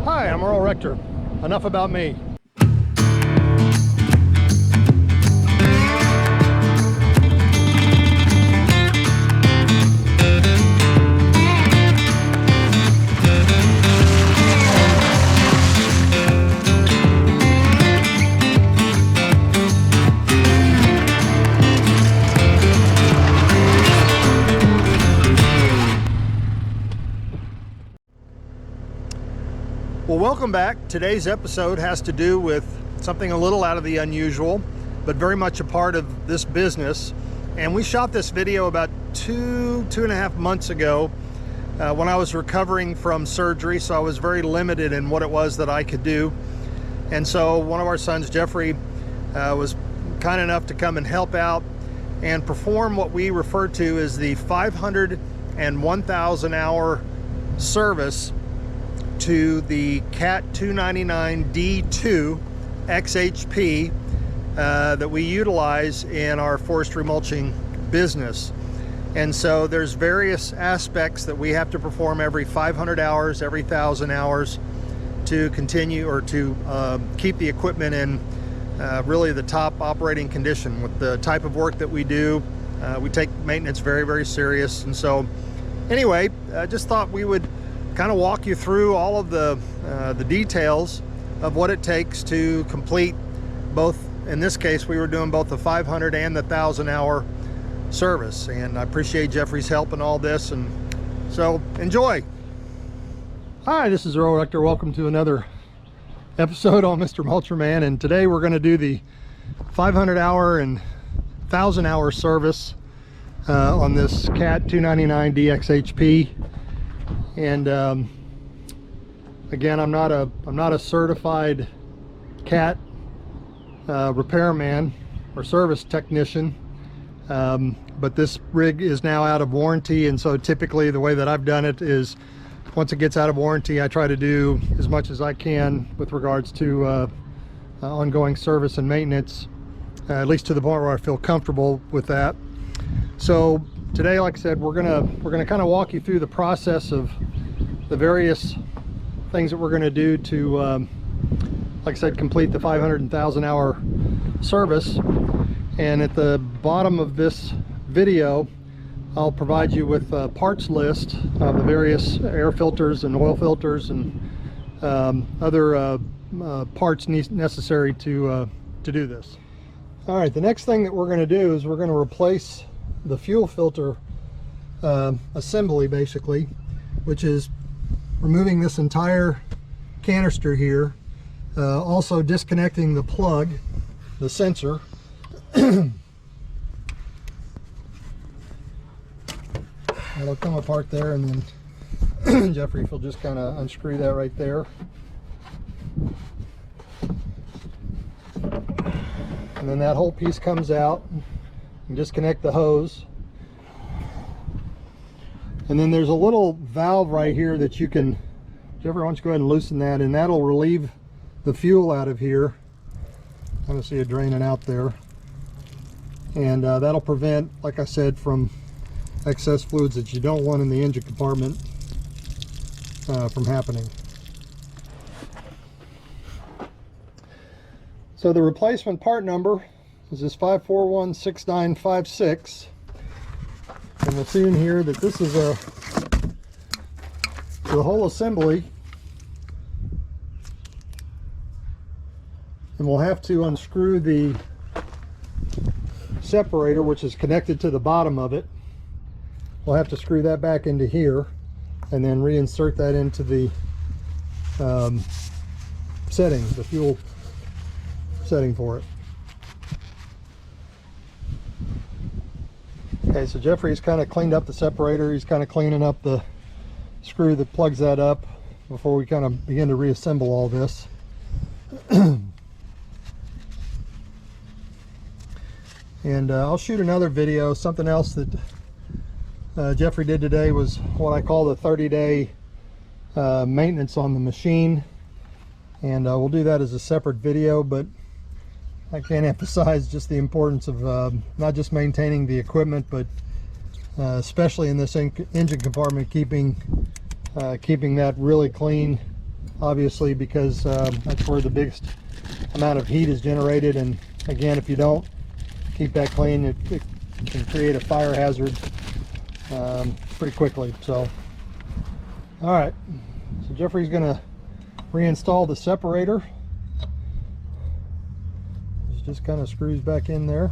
Hi, I'm Earl Rector. Enough about me. Well, welcome back. Today's episode has to do with something a little out of the unusual, but very much a part of this business. And we shot this video about two and a half months ago when I was recovering from surgery, so I was very limited in what it was that I could do. And so one of our sons, Jeffrey, was kind enough to come and help out and perform what we refer to as the 500 and 1,000 hour service to the Cat 299 D2 XHP that we utilize in our forestry mulching business. And so there's various aspects that we have to perform every 500 hours, every 1,000 hours to continue or to keep the equipment in really the top operating condition. With the type of work that we do, we take maintenance very, very serious. And so anyway, I just thought we would kind of walk you through all of the details of what it takes to complete both. In this case, we were doing both the 500 and the 1,000 hour service, and I appreciate Jeffrey's help in all this, and so enjoy. Hi, this is Earl Rector. Welcome to another episode on Mr. Mulcher Man, and today we're going to do the 500 hour and 1,000 hour service on this Cat 299 DXHP. And again, I'm not a certified cat repairman or service technician, but this rig is now out of warranty, and so typically the way that I've done it is once it gets out of warranty, I try to do as much as I can with regards to ongoing service and maintenance, at least to the point where I feel comfortable with that. So today, like I said, we're gonna kind of walk you through the process of the various things that we're going to do to, like I said, complete the 500 and 1,000 hour service. And at the bottom of this video, I'll provide you with a parts list of the various air filters and oil filters and other parts necessary to do this. All right, the next thing that we're going to do is we're going to replace the fuel filter assembly, basically, which is removing this entire canister here, also disconnecting the plug, the sensor. It'll come apart there, and then Jeffrey, if you'll just kind of unscrew that right there. And then that whole piece comes out, and disconnect the hose. And then there's a little valve right here that you can, Jeffrey, why don't you go ahead and loosen that, and that'll relieve the fuel out of here. I can see it draining out there. And that'll prevent, like I said, from excess fluids that you don't want in the engine compartment from happening. So the replacement part number is this 5416956. And we'll see in here that this is the whole assembly, and we'll have to unscrew the separator, which is connected to the bottom of it. We'll have to screw that back into here and then reinsert that into the setting, the fuel setting for it. Okay, so Jeffrey's kind of cleaned up the separator. He's kind of cleaning up the screw that plugs that up before we kind of begin to reassemble all this. And I'll shoot another video. Something else that Jeffrey did today was what I call the 30-day maintenance on the machine, and we'll do that as a separate video, but I can't emphasize just the importance of not just maintaining the equipment, but especially in this engine compartment, keeping that really clean obviously, because that's where the biggest amount of heat is generated. And again, if you don't keep that clean, it can create a fire hazard pretty quickly. So, all right, so Jeffrey's gonna reinstall the separator. It just kind of screws back in there.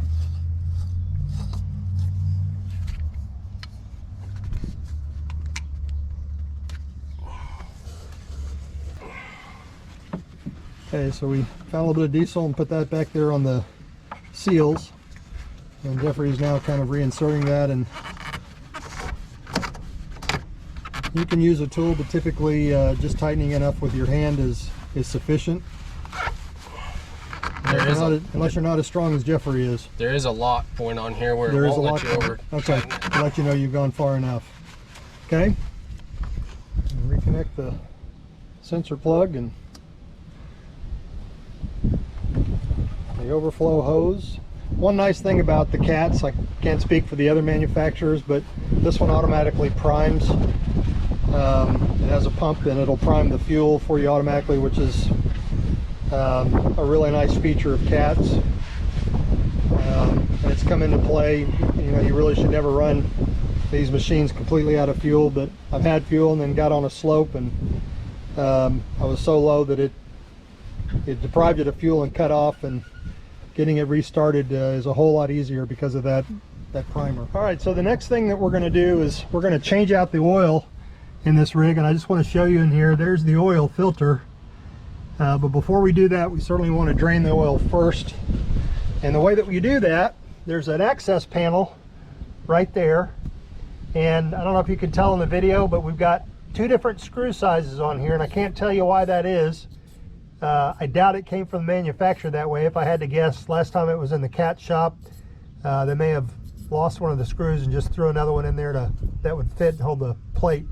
Okay, so we found a little bit of diesel and put that back there on the seals, and Jeffrey's now kind of reinserting that. And you can use a tool, but typically just tightening enough with your hand is sufficient. Unless you're not as strong as Jeffrey is. There is a lock point on here where it won't let you over. Okay, to let you know you've gone far enough. Okay, and reconnect the sensor plug and the overflow hose. One nice thing about the Cats, I can't speak for the other manufacturers, but this one automatically primes. It has a pump and it'll prime the fuel for you automatically, which is a really nice feature of Cats. And it's come into play. You know, you really should never run these machines completely out of fuel, but I've had fuel and then got on a slope, and I was so low that it deprived it of fuel and cut off, and getting it restarted is a whole lot easier because of that primer. All right, so the next thing that we're going to do is we're going to change out the oil in this rig, and I just want to show you in here. There's the oil filter, but before we do that, we certainly want to drain the oil first. And the way that we do that, there's an access panel right there, and I don't know if you can tell in the video, but we've got two different screw sizes on here, and I can't tell you why that is. I doubt it came from the manufacturer that way. If I had to guess, last time it was in the Cat shop, they may have lost one of the screws and just threw another one in there that would fit and hold the plate,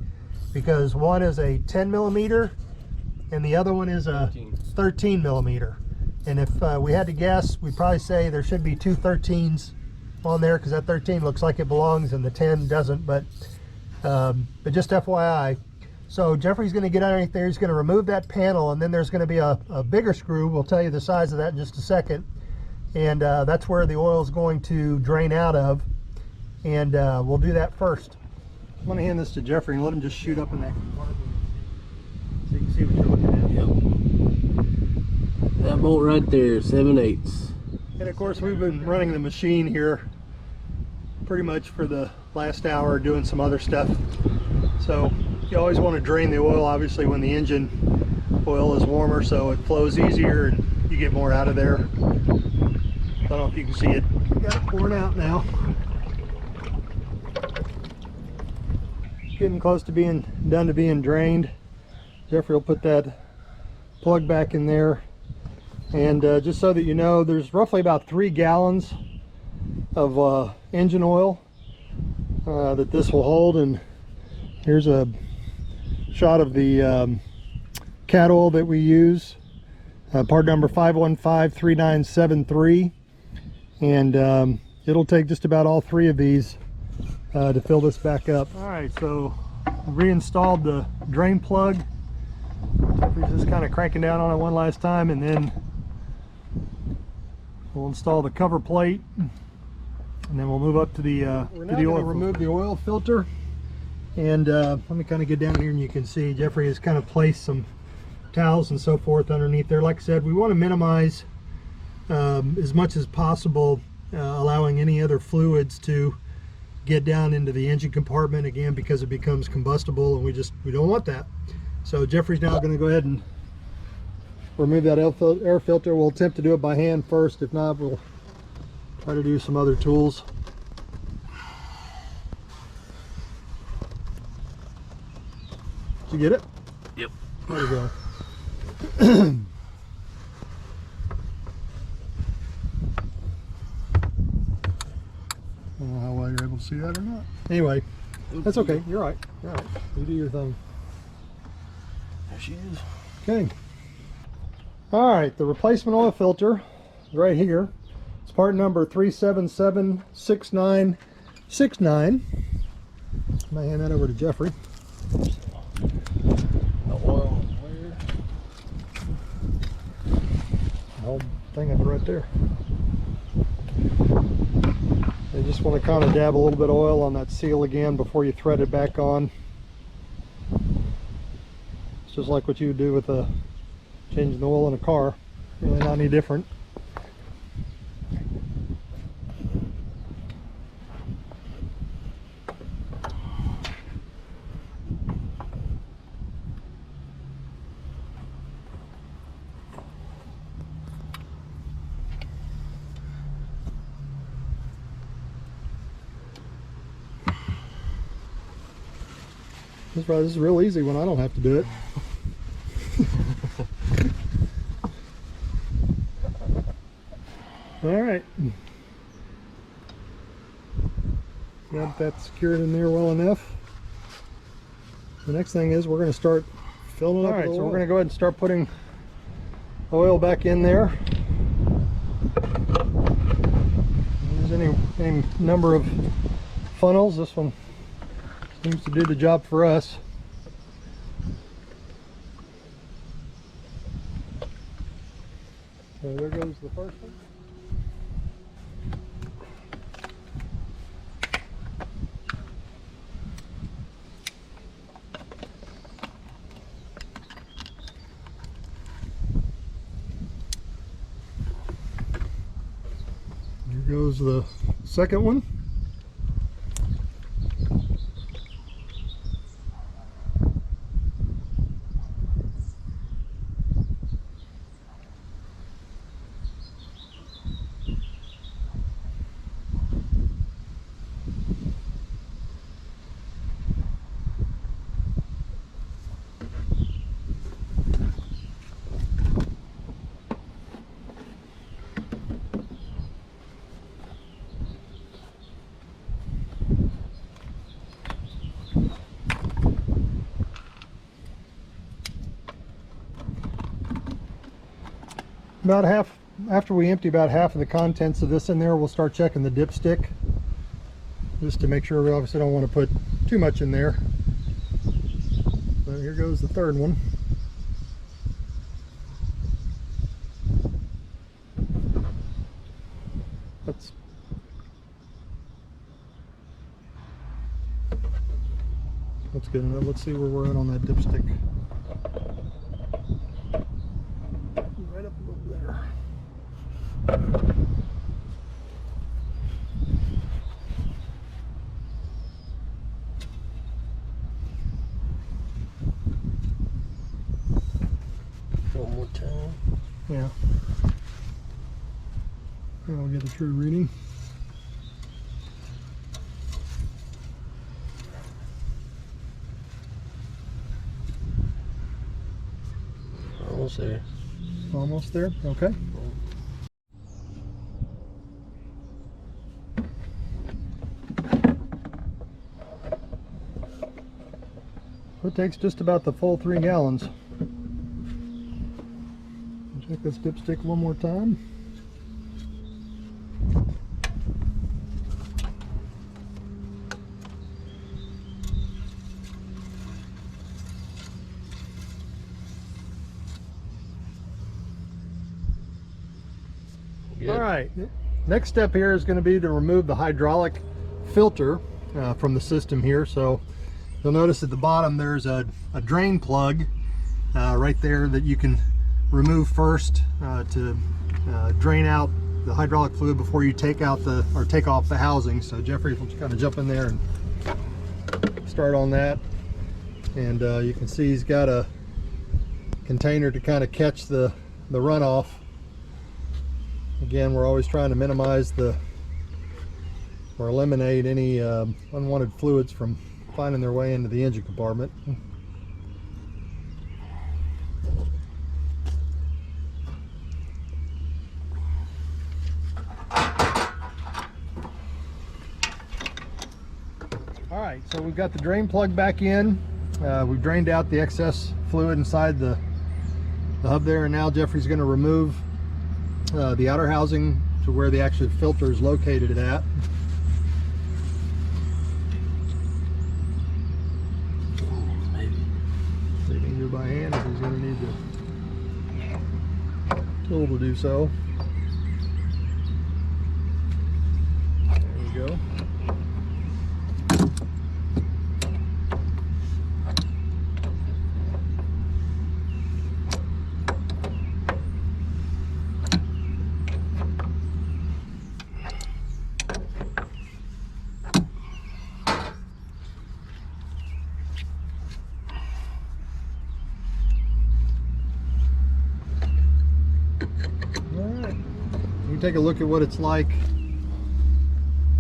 because one is a 10 millimeter and the other one is a 13 millimeter. And if we had to guess, we'd probably say there should be two 13s on there, because that 13 looks like it belongs and the 10 doesn't. But just FYI. So Jeffrey's going to get underneath there, he's going to remove that panel, and then there's going to be a bigger screw. We'll tell you the size of that in just a second. And that's where the oil is going to drain out of, and we'll do that first. I'm going to hand this to Jeffrey and let him just shoot up in that compartment so you can see what you're looking at. Yep. That bolt right there, 7/8. And of course, we've been running the machine here pretty much for the last hour, doing some other stuff. So you always want to drain the oil, obviously, when the engine oil is warmer, so it flows easier and you get more out of there. I don't know if you can see it. Got it pouring out now. Getting close to being done to being drained. Jeffrey will put that plug back in there. And just so that you know, there's roughly about 3 gallons of engine oil that this will hold. And here's a shot of the Cat oil that we use, part number 5153973, and it'll take just about all 3 of these to fill this back up. All right, so reinstalled the drain plug. Jeffrey's just kind of cranking down on it one last time, and then we'll install the cover plate, and then we'll move up to the we're now going to remove the oil filter. And let me kind of get down here and you can see Jeffrey has kind of placed some towels and so forth underneath there. Like I said, we want to minimize as much as possible allowing any other fluids to get down into the engine compartment, again, because it becomes combustible, and we don't want that. So Jeffrey's now going to go ahead and remove that air filter. We'll attempt to do it by hand first. If not, we'll try to do some other tools. Did you get it? Yep. There we go. I don't know how well you're able to see that or not. Anyway, that's okay. You're right. You're right. You do your thing. There she is. Okay. All right. The replacement oil filter is right here. It's part number 3776969. I'm gonna hand that over to Jeffrey. The oil where? whole thing up right there. You just want to kind of dab a little bit of oil on that seal again before you thread it back on. It's just like what you would do with changing the oil in a car. Really not any different. This is real easy when I don't have to do it. All right. Got that secured in there well enough. The next thing is we're going to start filling it up. All right, so we're going to go ahead and start putting oil back in there. There's any number of funnels. This one seems to do the job for us. So there goes the first one. Here goes the second one. About half, after we empty about half of the contents of this in there, we'll start checking the dipstick, just to make sure. We obviously don't want to put too much in there. So here goes the third one. That's good enough. Let's see where we're at on that dipstick. Right up over there. One more time. Yeah. And I'll get a true reading. Almost there. Almost there? Okay. It takes just about the full 3 gallons. Check this dipstick one more time. Good. All right, next step here is going to be to remove the hydraulic filter from the system here. So you'll notice at the bottom there's a drain plug right there that you can remove first to drain out the hydraulic fluid before you take off the housing. So Jeffrey will kind of jump in there and start on that, and you can see he's got a container to kind of catch the runoff. Again, we're always trying to minimize or eliminate any unwanted fluids from finding their way into the engine compartment. All right, so we've got the drain plug back in. We've drained out the excess fluid inside the hub there, and now Jeffrey's going to remove the outer housing to where the actual filter is located at. Maybe. So you can do it by hand if he's going to need to tool to do so. There you go. Take a look at what it's like.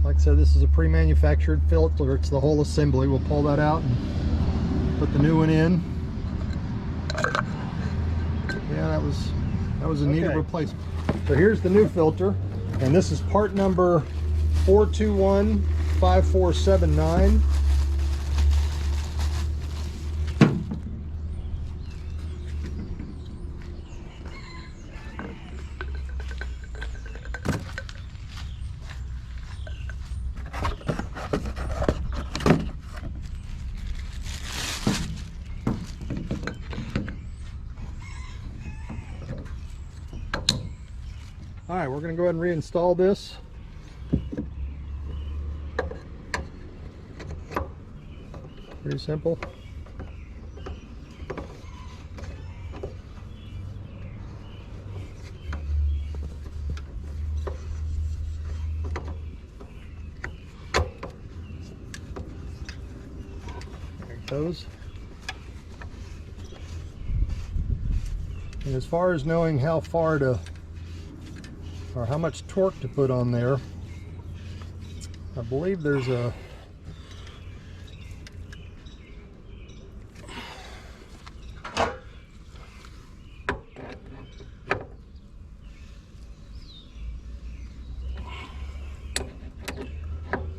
Like I said, this is a pre-manufactured filter. It's the whole assembly. We'll pull that out and put the new one in. Yeah, that was a needed replacement. So here's the new filter, and this is part number 4215479. All right, we're going to go ahead and reinstall this. Pretty simple. There it goes. And as far as knowing how far to, or how much torque to put on there, I believe there's a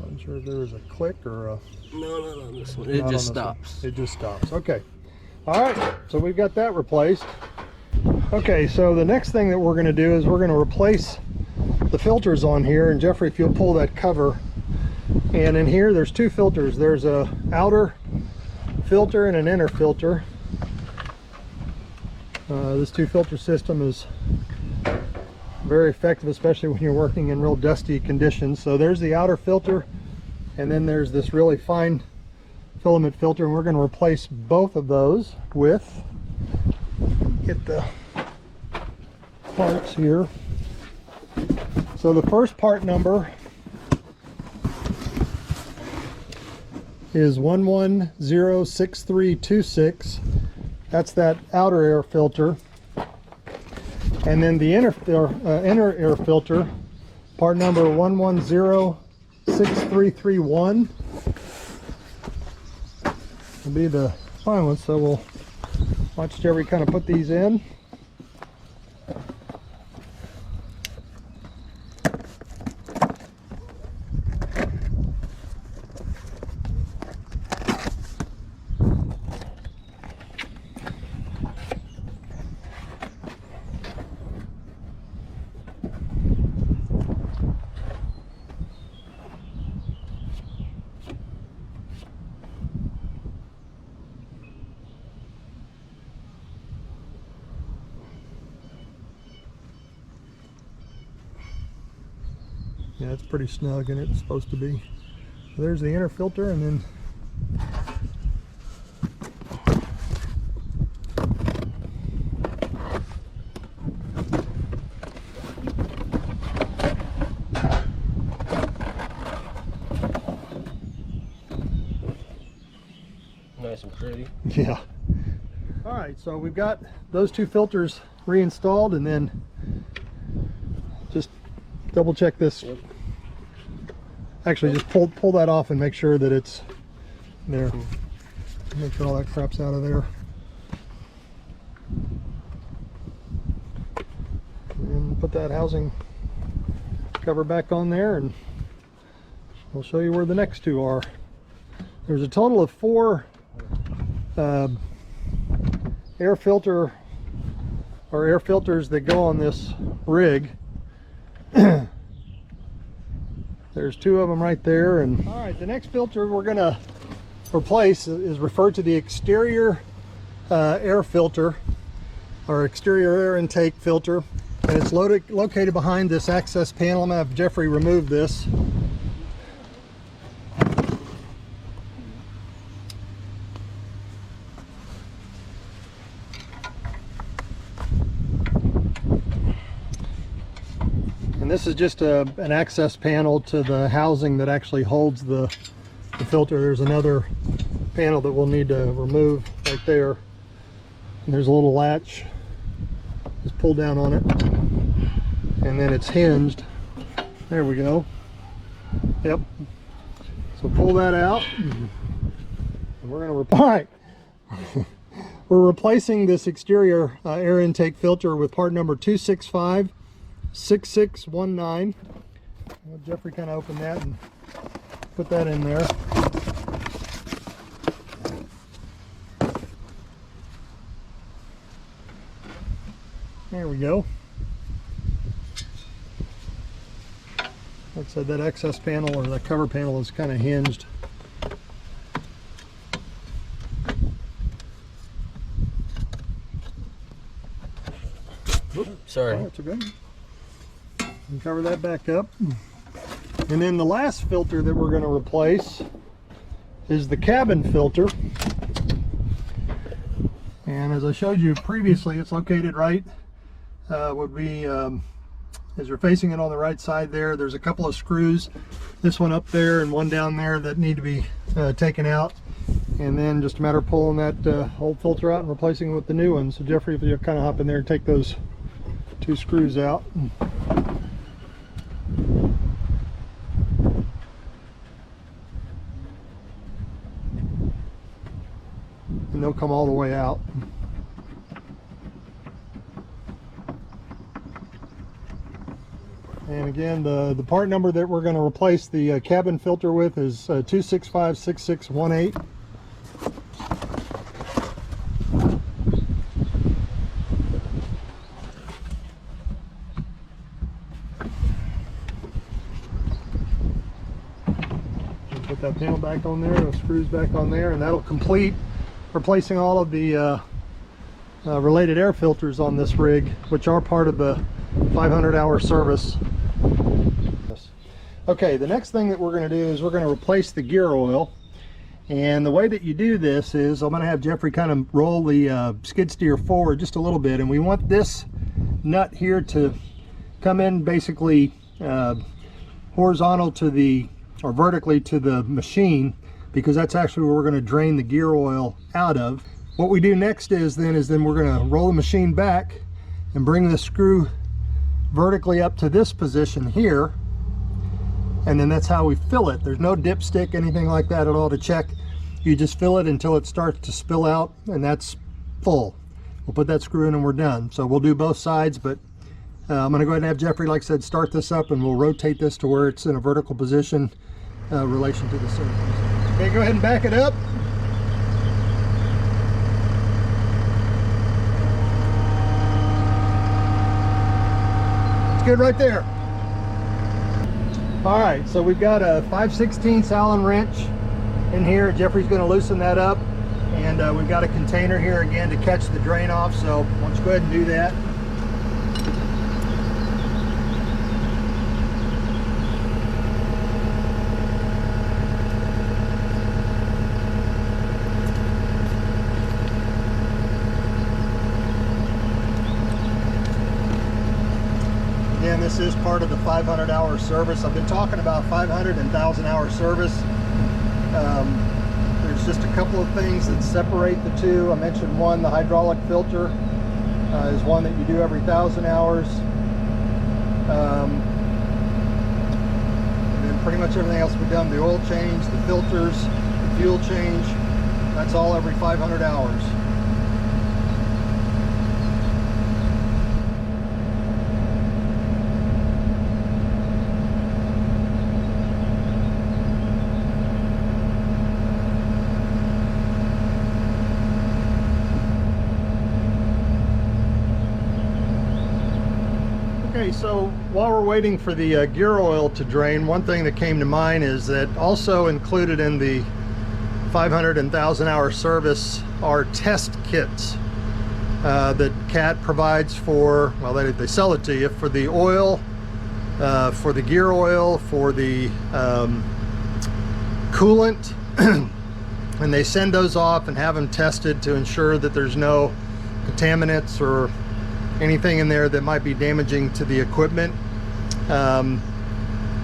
I'm sure if there was a click or a no, not on this one. It just stops. It just stops. Okay. All right, so we've got that replaced. Okay, so the next thing that we're going to do is we're going to replace the filters on here. And Jeffrey, if you'll pull that cover, and in here there's two filters. There's a outer filter and an inner filter. This two filter system is very effective, especially when you're working in real dusty conditions. So there's the outer filter, and then there's this really fine filament filter, and we're going to replace both of those with, get the parts here. So the first part number is 1106326. That's that outer air filter. And then the inner air filter, part number 1106331, will be the fine one. So we'll watch Jerry kind of put these in. Yeah, it's pretty snug, and it's supposed to be. So there's the inner filter, and then Nice and pretty. yeah. All right, so we've got those two filters reinstalled, and then just double check this. Yep. Actually, just pull that off and make sure that it's there. Make sure all that crap's out of there. And put that housing cover back on there, and we'll show you where the next two are. There's a total of 4 air filter or air filters that go on this rig. There's 2 of them right there. And all right, the next filter we're going to replace is referred to the exterior air filter, or exterior air intake filter, and And it's located behind this access panel. I'm going to have Jeffrey remove this. And this is just an access panel to the housing that actually holds the filter. There's another panel that we'll need to remove right there. And there's a little latch. Just pull down on it. And then it's hinged. There we go. Yep. So pull that out. And we're going to... All right. We're replacing this exterior air intake filter with part number 2656619. Well, Jeffrey kind of open that and put that in there. There we go. Like I said, that access panel or that cover panel is kind of hinged. Oops, sorry. Oh, that's okay. And cover that back up. And then the last filter that we're going to replace is the cabin filter. And as I showed you previously, it's located right, would be, as you're facing it on the right side there, there's a couple of screws, this one up there and one down there, that need to be taken out. And then just a matter of pulling that old filter out and replacing it with the new one. So Jeffrey, if you kind of hop in there and take those two screws out. And they'll come all the way out. And again, the part number that we're going to replace the cabin filter with is 2656618. Put that panel back on there, those screws back on there, and that'll complete replacing all of the related air filters on this rig, which are part of the 500-hour service. Okay, the next thing that we're going to do is we're going to replace the gear oil. And the way that you do this is I'm going to have Jeffrey kind of roll the skid steer forward just a little bit, and we want this nut here to come in basically horizontal to the, or vertically to the machine, because that's actually where we're going to drain the gear oil out of. What we do next is then we're going to roll the machine back and bring the screw vertically up to this position here, and then that's how we fill it. There's no dipstick, anything like that at all to check. You just fill it until it starts to spill out, and that's full. We'll put that screw in and we're done. So we'll do both sides, but I'm going to go ahead and have Jeffrey, like I said, start this up, and we'll rotate this to where it's in a vertical position relation to the surface. Okay, go ahead and back it up. It's good right there. All right, so we've got a 5/16 Allen wrench in here. Jeffrey's going to loosen that up, and we've got a container here again to catch the drain off, so why don't you go ahead and do that. Again, this is part of the 500-hour service. I've been talking about 500 and 1,000-hour service. There's just a couple of things that separate the two. I mentioned one, the hydraulic filter is one that you do every 1,000 hours. And then pretty much everything else we've done, the oil change, the filters, the fuel change, that's all every 500 hours. Okay, so while we're waiting for the gear oil to drain, one thing that came to mind is that also included in the 500 and 1,000-hour service are test kits. that CAT provides for, well, they sell it to you for the oil, for the gear oil, for the coolant, and they send those off and have them tested to ensure that there's no contaminants or anything in there that might be damaging to the equipment.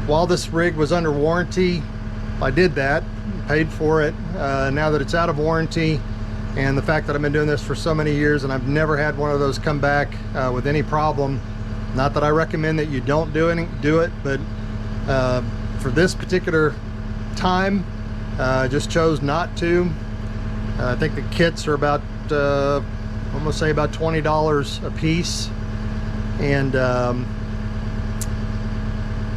While this rig was under warranty, I did that, paid for it. Now that it's out of warranty, and the fact that I've been doing this for so many years and I've never had one of those come back with any problem, not that I recommend that you don't do it, but for this particular time, I just chose not to. I think the kits are about, I'm gonna say about $20 a piece, and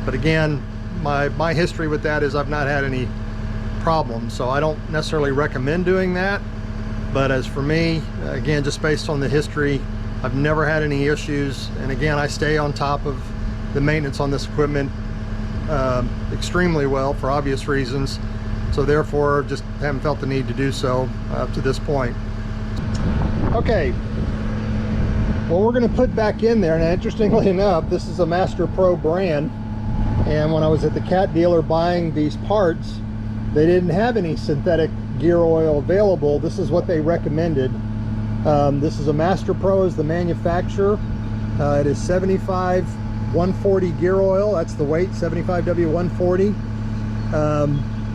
but again, my history with that is I've not had any problems, so I don't necessarily recommend doing that. But as for me, again, just based on the history, I've never had any issues, and again, I stay on top of the maintenance on this equipment extremely well for obvious reasons, so therefore just haven't felt the need to do so up to this point. Okay, well, we're going to put back in there, and interestingly enough, this is a Master Pro brand, and when I was at the CAT dealer buying these parts, they didn't have any synthetic gear oil available. This is what they recommended. This is a Master Pro as the manufacturer. It is 75 140 gear oil. That's the weight, 75W 140,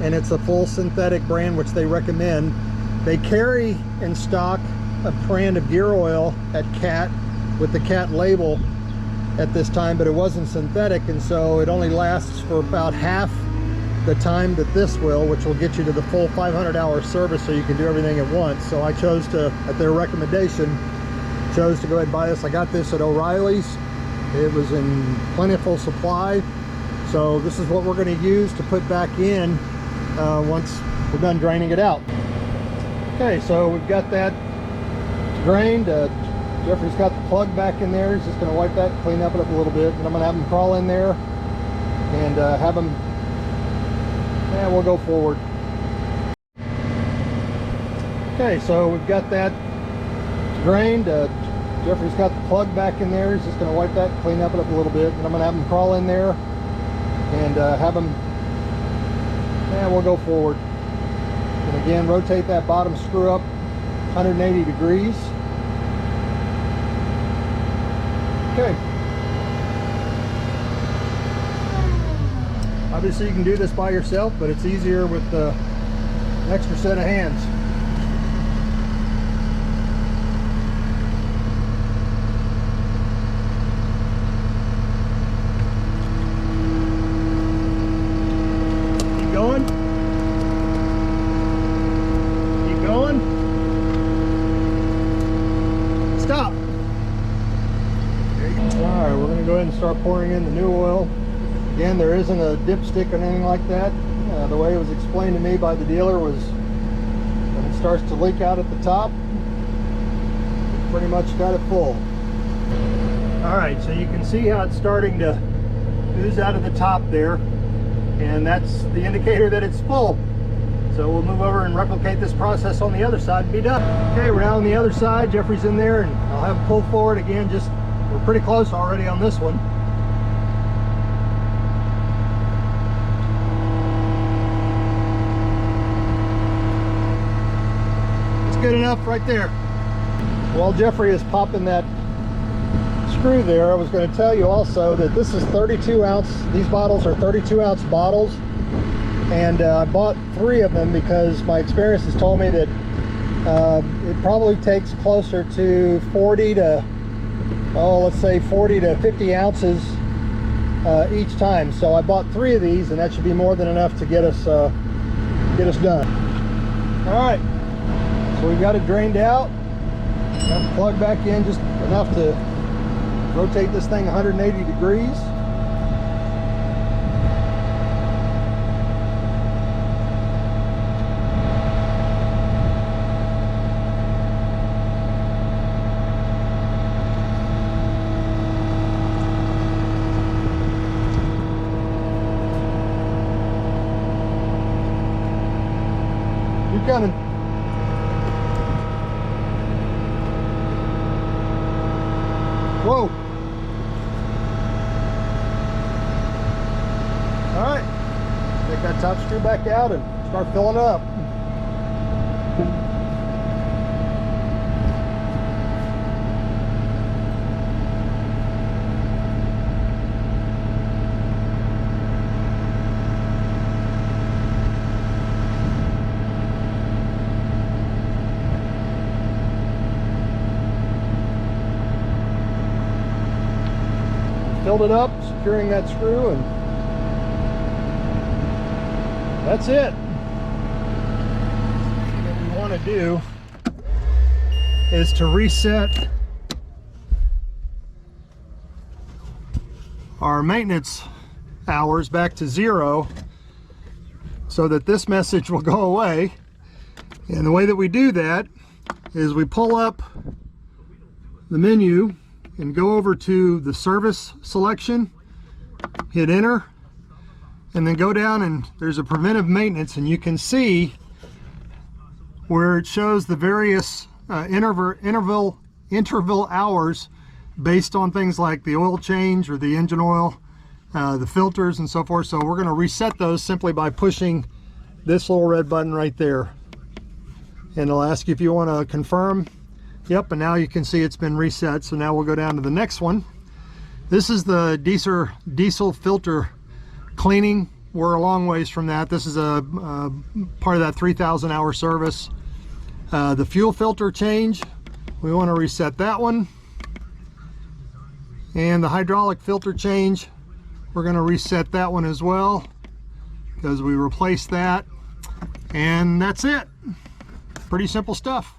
and it's a full synthetic brand, which they recommend. They carry in stock a brand of gear oil at CAT with the CAT label at this time, but it wasn't synthetic, and so it only lasts for about half the time that this will, which will get you to the full 500-hour service, so you can do everything at once. So I chose to, at their recommendation, chose to go ahead and buy this. I got this at O'Reilly's. It was in plentiful supply, so this is what we're going to use to put back in once we're done draining it out. Okay, so we've got that drained. Jeffrey's got the plug back in there. He's just going to wipe that, clean up it up a little bit, and I'm going to have him crawl in there and have him, and we'll go forward. Okay, so we've got that drained. Jeffrey's got the plug back in there. He's just going to wipe that, clean up it up a little bit, and I'm going to have him crawl in there and have him, and we'll go forward. And again, rotate that bottom screw up 180 degrees. Okay. Obviously you can do this by yourself, but it's easier with an extra set of hands. Keep going. Keep going. Stop. Alright, we're going to go ahead and start pouring in the new oil. Again, there isn't a dipstick or anything like that. The way it was explained to me by the dealer was when it starts to leak out at the top, you pretty much got it full. Alright, so you can see how it's starting to ooze out of the top there, and that's the indicator that it's full. So we'll move over and replicate this process on the other side and be done. Okay, we're now on the other side. Jeffrey's in there, and I'll have him pull forward again. Just, we're pretty close already on this one. It's good enough right there. While Jeffrey is popping that screw there, I was going to tell you also that this is 32 ounce. These bottles are 32 ounce bottles. And I bought 3 of them because my experience has told me that it probably takes closer to 40 to, oh, let's say 40 to 50 ounces each time. So I bought 3 of these, and that should be more than enough to get us done. All right, so we've got it drained out. Got the plug back in just enough to rotate this thing 180 degrees. Coming. Whoa. All right, take that top screw back out and start filling it up. Filled it up, securing that screw, and that's it. What we want to do is to reset our maintenance hours back to 0 so that this message will go away. And the way that we do that is we pull up the menu and go over to the service selection, hit enter, and then go down and there's a preventive maintenance, and you can see where it shows the various interval hours based on things like the oil change or the engine oil, the filters and so forth. So we're going to reset those simply by pushing this little red button right there, and it'll ask you if you want to confirm. Yep, and now you can see it's been reset. So now we'll go down to the next one. This is the diesel filter cleaning. We're a long ways from that. This is a part of that 3,000 hour service. The fuel filter change, we want to reset that one. And the hydraulic filter change, we're going to reset that one as well because we replaced that. And that's it. Pretty simple stuff.